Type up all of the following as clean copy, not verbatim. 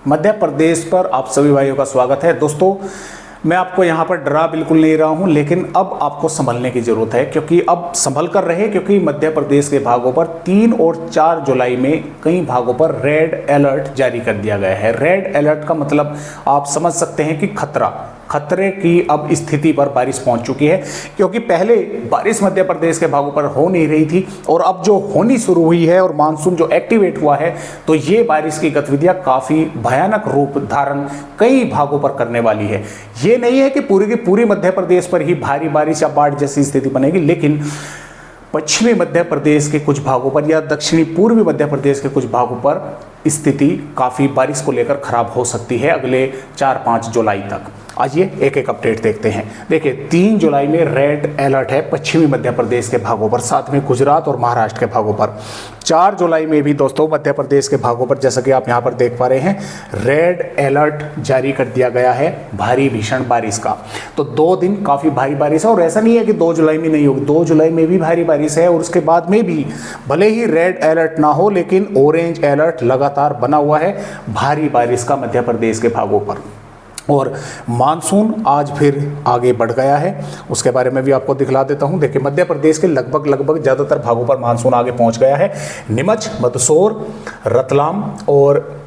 मध्य प्रदेश पर आप सभी भाइयों का स्वागत है। दोस्तों, मैं आपको यहाँ पर डरा बिल्कुल नहीं रहा हूँ, लेकिन अब आपको संभलने की ज़रूरत है, क्योंकि अब संभल कर रहे, क्योंकि मध्य प्रदेश के भागों पर 3 और 4 जुलाई में कई भागों पर रेड अलर्ट जारी कर दिया गया है। रेड अलर्ट का मतलब आप समझ सकते हैं कि खतरे की अब स्थिति पर बारिश पहुंच चुकी है, क्योंकि पहले बारिश मध्य प्रदेश के भागों पर हो नहीं रही थी और अब जो होनी शुरू हुई है और मानसून जो एक्टिवेट हुआ है, तो ये बारिश की गतिविधियां काफ़ी भयानक रूप धारण कई भागों पर करने वाली है। ये नहीं है कि पूरी की पूरी मध्य प्रदेश पर ही भारी बारिश या बाढ़ जैसी स्थिति बनेगी, लेकिन पश्चिमी मध्य प्रदेश के कुछ भागों पर या दक्षिणी पूर्वी मध्य प्रदेश के कुछ भागों पर स्थिति काफ़ी बारिश को लेकर खराब हो सकती है अगले 4-5 जुलाई तक। आइए एक एक अपडेट देखते हैं। देखिए, 3 जुलाई में रेड अलर्ट है पश्चिमी मध्य प्रदेश के भागों पर, साथ में गुजरात और महाराष्ट्र के भागों पर। 4 जुलाई में भी दोस्तों मध्य प्रदेश के भागों पर, जैसा कि आप यहाँ पर देख पा रहे हैं, रेड अलर्ट जारी कर दिया गया है भारी भीषण बारिश का। तो 2 दिन काफ़ी भारी बारिश है और ऐसा नहीं है कि 2 जुलाई में नहीं होगी, 2 जुलाई में भी भारी बारिश है और उसके बाद में भी भले ही रेड अलर्ट ना हो, लेकिन ऑरेंज अलर्ट लगातार बना हुआ है भारी बारिश का मध्य प्रदेश के भागों पर। और मानसून आज फिर आगे बढ़ गया है, उसके बारे में भी आपको दिखला देता हूं। देखिए, मध्य प्रदेश के लगभग ज़्यादातर भागों पर मानसून आगे पहुंच गया है। नीमच, मंदसौर, रतलाम और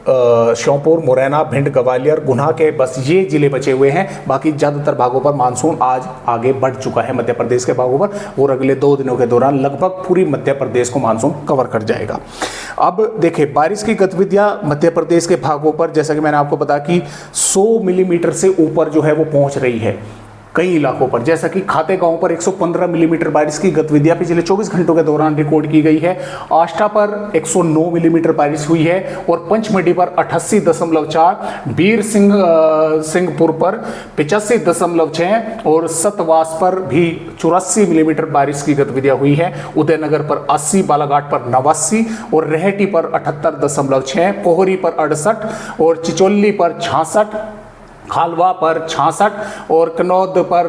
श्योपुर, मुरैना, भिंड, ग्वालियर, गुना के बस ये जिले बचे हुए हैं। बाकी ज़्यादातर भागों पर मानसून आज आगे बढ़ चुका है मध्य प्रदेश के भागों पर और अगले 2 दिनों के दौरान लगभग पूरी मध्य प्रदेश को मानसून कवर कर जाएगा। अब देखिए, बारिश की गतिविधियां मध्य प्रदेश के भागों पर, जैसा कि मैंने आपको बताया कि 100 मिलीमीटर से ऊपर जो है वो पहुंच रही है कई इलाकों पर। जैसा कि खातेगांव पर 115 मिलीमीटर बारिश की गतिविधियां पिछले 24 घंटों के दौरान रिकॉर्ड की गई है। आष्टा पर 109 मिलीमीटर बारिश हुई है और पंचमढ़ी पर 88.4, बीर सिंहपुर पर 85.6 और सतवास पर भी 84 मिलीमीटर बारिश की गतिविधियां हुई है। उदयनगर पर 80, बालाघाट पर 89 और रेहटी पर 78.6, पोहरी पर 68 और चिचोली पर 66, खालवा पर 66 और कनौद पर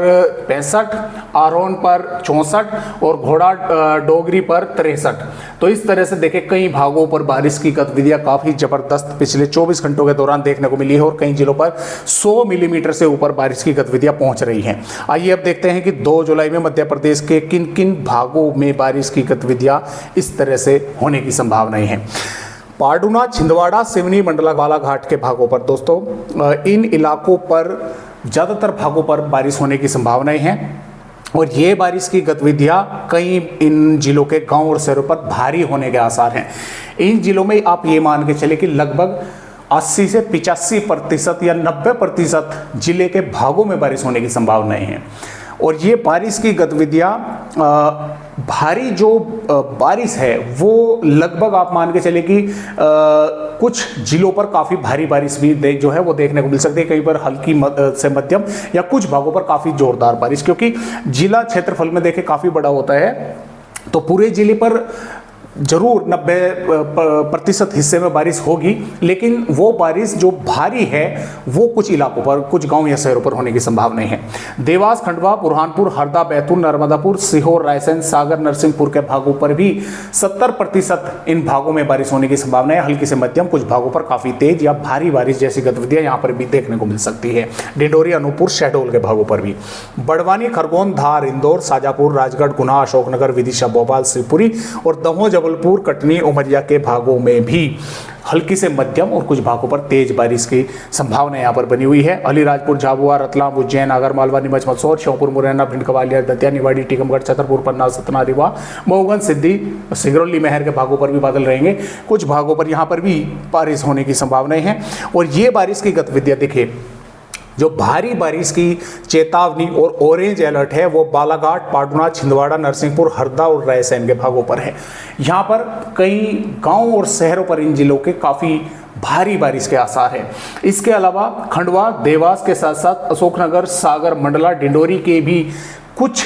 65, आरोन पर 64 और घोड़ा डोगरी पर 63। तो इस तरह से देखें, कई भागों पर बारिश की गतिविधियां काफ़ी ज़बरदस्त पिछले 24 घंटों के दौरान देखने को मिली है और कई जिलों पर 100 मिलीमीटर से ऊपर बारिश की गतिविधियां पहुंच रही हैं। आइए अब देखते हैं कि 2 जुलाई में मध्य प्रदेश के किन किन भागों में बारिश की गतिविधियां इस तरह से होने की संभावनाएं हैं। पाडुना, छिंदवाड़ा, सिवनी, मंडला, बालाघाट के भागों पर दोस्तों, इन इलाकों पर ज़्यादातर भागों पर बारिश होने की संभावनाएं हैं और ये बारिश की गतिविधियां कई इन जिलों के गांव और शहरों पर भारी होने के आसार हैं। इन जिलों में आप ये मान के चले कि लगभग 80 से 85% या 90% जिले के भागों में बारिश होने की संभावनाएं हैं। और ये बारिश की गतिविधियां भारी जो बारिश है वो लगभग आप मान के चले कि कुछ जिलों पर काफ़ी भारी बारिश भी जो है वो देखने को मिल सकती है, कहीं पर हल्की से मध्यम या कुछ भागों पर काफ़ी जोरदार बारिश, क्योंकि जिला क्षेत्रफल में देखें काफ़ी बड़ा होता है, तो पूरे जिले पर जरूर 90% हिस्से में बारिश होगी, लेकिन वो बारिश जो भारी है वो कुछ इलाकों पर, कुछ गांव या शहरों पर होने की संभावनाएं हैं। देवास, खंडवा, बुरहानपुर, हरदा, बैतूल, नर्मदापुर, सीहोर, रायसेन, सागर, नरसिंहपुर के भागों पर भी 70% इन भागों में बारिश होने की संभावना है। हल्की से मध्यम, कुछ भागों पर काफ़ी तेज या भारी बारिश जैसी गतिविधियां यहाँ पर भी देखने को मिल सकती है। डिंडोरी, अनूपपुर, शहडोल के भागों पर भी। बड़वानी, खरगोन, धार, इंदौर, शाजापुर, राजगढ़, गुना, अशोकनगर, विदिशा, भोपाल, शिवपुरी और दमोह, जबलपुर, कटनी, उमरिया के भागों में भी हल्की से मध्यम और कुछ भागों पर तेज बारिश की संभावना यहां पर बनी हुई है। अलीराजपुर, झाबुआ, रतलाम, उज्जैन, आगरमालवा, नीमच, मंदसौर, श्योपुर, मुरैना, भिंड, ग्वालियर, दतिया, निवाड़ी, टीकमगढ़, छतरपुर, पन्ना, सतना, रीवा, मऊगंज, सिद्दी, सिंगरौली, महर के भागों पर भी बादल रहेंगे। कुछ भागों पर यहां पर भी बारिश होने की संभावनाएं हैं और ये बारिश की गतिविधियां देखिए, जो भारी बारिश की चेतावनी और ऑरेंज अलर्ट है वो बालाघाट, पाडुना, छिंदवाड़ा, नरसिंहपुर, हरदा और रायसेन के भागों पर है। यहाँ पर कई गांव और शहरों पर इन जिलों के काफ़ी भारी बारिश के आसार हैं। इसके अलावा खंडवा, देवास के साथ साथ अशोकनगर, सागर, मंडला, डिंडोरी के भी कुछ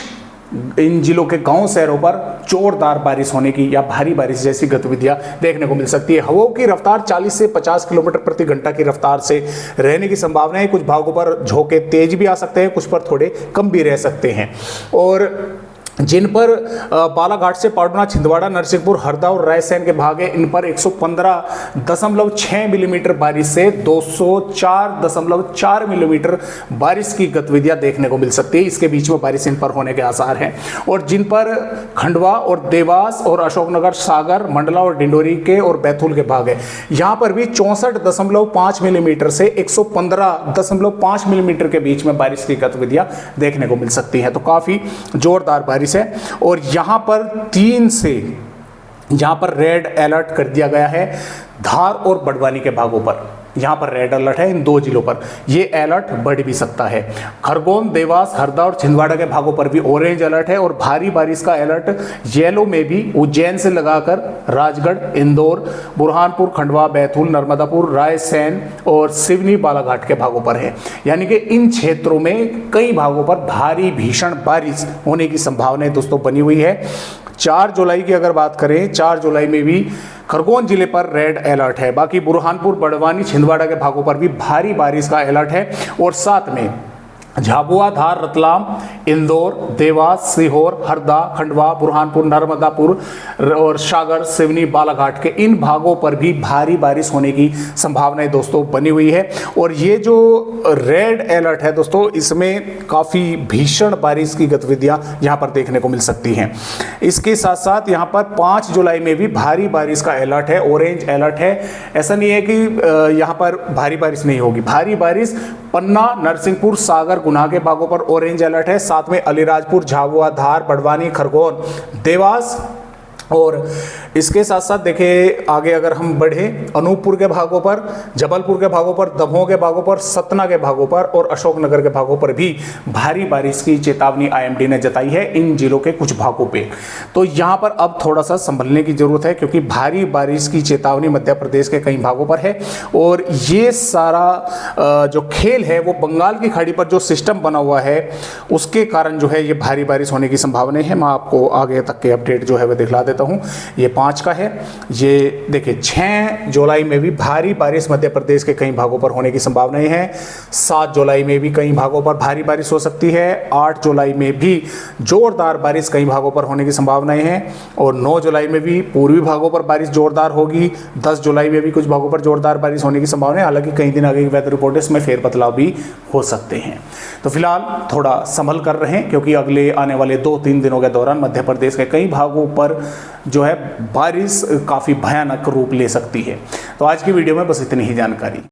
इन जिलों के गांव शहरों पर जोरदार बारिश होने की या भारी बारिश जैसी गतिविधियां देखने को मिल सकती है। हवाओं की रफ्तार 40 से 50 किलोमीटर प्रति घंटा की रफ्तार से रहने की संभावना है। कुछ भागों पर झोंके तेज भी आ सकते हैं, कुछ पर थोड़े कम भी रह सकते हैं। और जिन पर बालाघाट से पाटना, छिंदवाड़ा, नरसिंहपुर, हरदा और रायसेन के भाग है, इन पर 115.6 मिलीमीटर बारिश से 204.4 मिलीमीटर बारिश की गतिविधियां देखने को मिल सकती है। इसके बीच में बारिश इन पर होने के आसार हैं। और जिन पर खंडवा और देवास और अशोकनगर, सागर, मंडला और डिंडोरी के और बैतूल के भाग है, यहां पर भी 64.5 मिलीमीटर से 115.5 मिलीमीटर के बीच में बारिश की गतिविधियां देखने को मिल सकती हैं। तो काफी जोरदार बारिश है। और यहां पर 3 से यहां पर रेड अलर्ट कर दिया गया है धार और बड़वानी के भागों पर। यहां पर रेड अलर्ट है इन 2 जिलों पर, यह अलर्ट बढ़ भी सकता है। खरगोन, देवास, हरदा और छिंदवाड़ा के भागों पर भी ऑरेंज अलर्ट है। और भारी बारिश का अलर्ट येलो में भी उज्जैन से लगाकर राजगढ़, इंदौर, बुरहानपुर, खंडवा, बैतूल, नर्मदापुर, रायसेन और सिवनी, बालाघाट के भागों पर है। यानी कि इन क्षेत्रों में कई भागों पर भारी भीषण बारिश होने की संभावना दोस्तों बनी हुई है। 4 जुलाई की अगर बात करें, 4 जुलाई में भी खरगोन जिले पर रेड अलर्ट है। बाकी बुरहानपुर, बड़वानी, छिंदवाड़ा के भागों पर भी भारी बारिश का अलर्ट है। और साथ में झाबुआ, धार, रतलाम, इंदौर, देवास, सीहोर, हरदा, खंडवा, बुरहानपुर, नर्मदापुर और सागर, सिवनी, बालाघाट के इन भागों पर भी भारी बारिश होने की संभावनाएं दोस्तों बनी हुई है। और ये जो रेड अलर्ट है दोस्तों, इसमें काफ़ी भीषण बारिश की गतिविधियां यहां पर देखने को मिल सकती हैं। इसके साथ साथ यहां पर 5 जुलाई में भी भारी बारिश का अलर्ट है, ऑरेंज अलर्ट है। ऐसा नहीं है कि यहां पर भारी बारिश नहीं होगी, भारी बारिश पन्ना, नरसिंहपुर, सागर, गुना के भागों पर ऑरेंज अलर्ट है। साथ में अलीराजपुर, झाबुआ, धार, बड़वानी, खरगोन, देवास और इसके साथ साथ देखिए आगे अगर हम बढ़े, अनूपपुर के भागों पर, जबलपुर के भागों पर, दमोह के भागों पर, सतना के भागों पर और अशोकनगर के भागों पर भी भारी बारिश की चेतावनी आईएमडी ने जताई है इन जिलों के कुछ भागों पे। तो यहाँ पर अब थोड़ा सा संभलने की जरूरत है, क्योंकि भारी बारिश की चेतावनी मध्य प्रदेश के कई भागों पर है। और ये सारा जो खेल है वो बंगाल की खाड़ी पर जो सिस्टम बना हुआ है उसके कारण जो है ये भारी बारिश होने की संभावना है। मैं आपको आगे तक के अपडेट जो है वो दिखला देता हूं। ये 5 का है। ये देखिए 6 जुलाई में भी भारी बारिश मध्य प्रदेश के कई भागों पर होने की संभावनाएं हैं। 7 जुलाई में भी कई भागों पर भारी बारिश हो सकती है। 8 जुलाई में भी जोरदार बारिश कई भागों पर होने की संभावनाएं हैं। और 9 जुलाई में भी पूर्वी भागों पर बारिश जोरदार होगी। 10 जुलाई में भी कुछ भागों पर जोरदार बारिश होने की संभावना है। हालांकि कई दिन आगे की वेदर रिपोर्ट इसमें फेरबदलाव भी हो सकते हैं। तो फिलहाल थोड़ा संभल कर रहें, क्योंकि अगले आने वाले 2-3 दिनों के दौरान मध्य प्रदेश के कई भागों पर जो है बारिश काफ़ी भयानक रूप ले सकती है। तो आज की वीडियो में बस इतनी ही जानकारी।